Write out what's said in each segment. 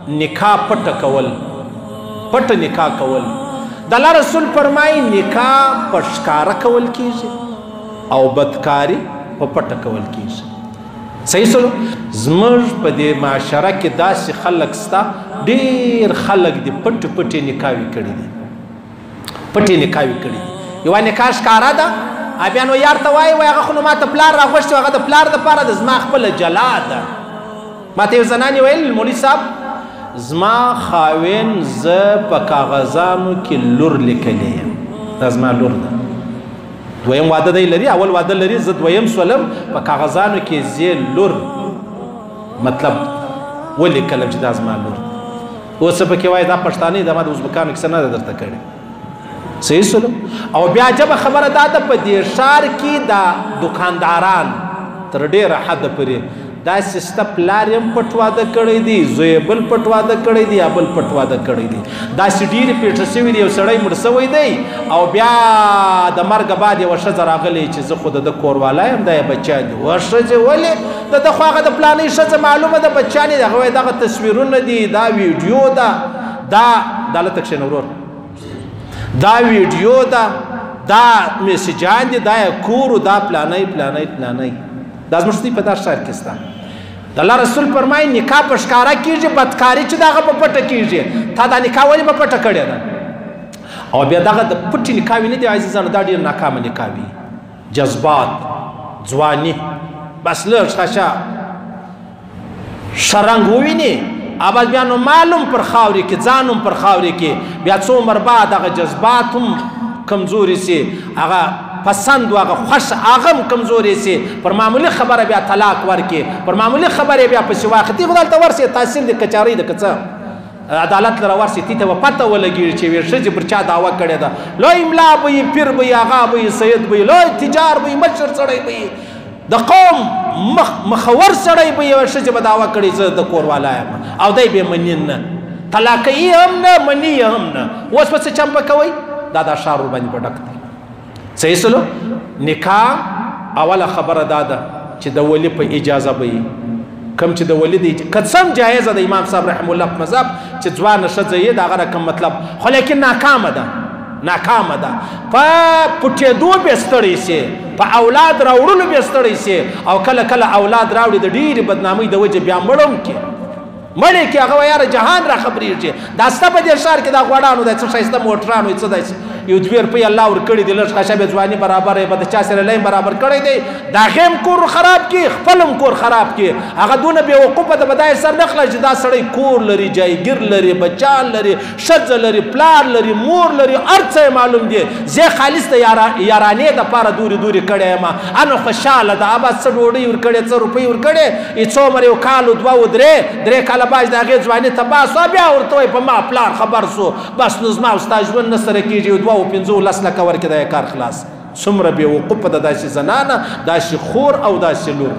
نکاح پټ کول، پټ نکاح کول. د الله رسول فرمایي نکاح په ښکاره کول کیږي او بدکاري په پټه کول کیږي. صحیح سلو. زموږ په دې معاشره کې داسې خلک سته، ډېر خلک دي پټې پټې نکاحوي کړي دي، پټې نکاحوي کړي دي. یوه نکاح ښکاره ده، بیا نو یار ته وایي هغه خو نو ما ته پلار راغوښتي، هغه د پلار دپاره ده، زما خپله جلا ده. ما ته یو زنانې ویل مولوي صاحب زما خاوین زه په کاغذانو کې لور لیکلی یم، دا زما لور ده. دویم واده دی لري، اول واده لري، زه دویم سولم په کاغذانو کې زه لور مطلب ولیکلم چې دا زما لور ده. اوس پکې وایي دا پښتانه دا ما د ازبکانو کیسه نه ده درته کړې. صحیح سلو. او بیا عجبه خبره دا ده په دې ښار کې دا دکانداران تر ډېره حده پورې داسې سته پلار یم پټ واده کړی دی، زوی یې بل پټ واده کړی دی، یا بل پټ واده کړی دی. داسې ډېرې پیټه سوي دي، یو سړی مړ سوی دی او بیا د مرګه بعد یوه ښځه راغلی چې زه خو د ده کوروالا یم، دا یې بچیان دي. وه ښځې ولې؟ د ده خو هغه د پلانۍ ښځه معلومه ده بچیان یې دي. هغه وایي دغه تصویرونه دي، دا ویډیو ده، دا هلته کښېنه ورور، دا ویډیو ده، دا میسجان دي، دا یې کور، دا پلانۍ پلانۍ پلانۍ. دا زموږ دوی په دا ښار کې سته. د الله رسول فرمایي نکاح په ښکاره کېږي، بدکاري چې د هغه په پټه کېږي. تا دا نکاح ولې په پټه کړې ده؟ او بیا دغه د پټې نکاحوې نه دي عزیزانو، دا ډېر ناکامه نکاح وي. جذبات، ځواني، بس لږ خشه ښه رنګ وویني، اول بیا نو معلوم پر خاورې کې، ځان هم پر خاورې کې، بیا څو عمر بعد هغه جذبات هم کمزوري سي، هغه پسند و هغه خوښ هغه هم کمزوري سي. پر معمولي خبره بیا طلاق ورکړي، پر معمولي خبرې بیا پسې واخلي. خو دلته ورسې تحصیل د کچارۍ د که څه عدالت لره ورسې تی ته به پته ولګېږي چې یوې ښځې پر چا دعوه کړې ده. لوی املا به یې، پیر به یې، هغه به یې، سید به یې، لوی تجار به یې، مشر سړی به یې، د قوم مخور سړی به یوه ښځې به دعوه کړې زه د کوروالا یم، او دی به یې مني نه، طلاقوي هم نه، مني هم نه. اوس به څه چمپه کوئ؟ دا ښار ورباندې به ډک دی. صحیح سلو. نکاح اوله خبره دا ده چې د ولي په اجازه به وي، کم چې د ولي دی که څه هم جایزه ده امام صاحب رحم الله په مذهب چې ځوانه ښځه یې د هغه رقم مطلب، خو لیکن ناکامه ده، ناکامه ده. په پټېدو بې ستړی سي، په اولاد راوړلو بې ستړی سي، او کله کله اولاد راوړي د ډېرې بدنامۍ د وجې بیا مړم کې مړې کې هغه یاره جهان را خبرېږي. دا سته په دې ښار کې دا غوړانو دی، څه ښایسته موټرانو څه داسې یو دوې روپۍ الله ورکړي دي، لږ خشه بې ځواني برابر یې به د چا سره لاین برابر کړی دی، د هغې هم کور خراب کړي، خپل هم کور خراب کړي. هغه دونه بېوقوفه ده به دا یې سر نه خلاص چې دا سړی کور لري، جایګیر لري، بچان لري، ښځه لري، پلار لري، مور لري، هر څه یې معلوم دی. زه خالص د یارانې دپاره دورې دورې کړی یم، انو خوشحاله ده. ابا څه ډوډۍ ورکړې، څه روپۍ ورکړې، څو عمر یو کال و دوه و درې کاله بعد د هغې ځواني ته بس، بیا ورته وایي په ما پلار خبر سو، بس نو زما او ستا ژوند نه سره کېږي، 2 و 15 لس لکه ورکړي دا یې کار خلاص. څومره بېوقوفه ده داسې زنانه، داسې خور او داسې لور.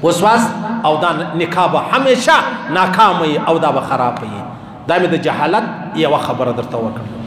وسواس او دا نکاح به همیشه ناکامه وي او دا به خرابه وي. دا مې د جهالت یوه خبره درته وکړه.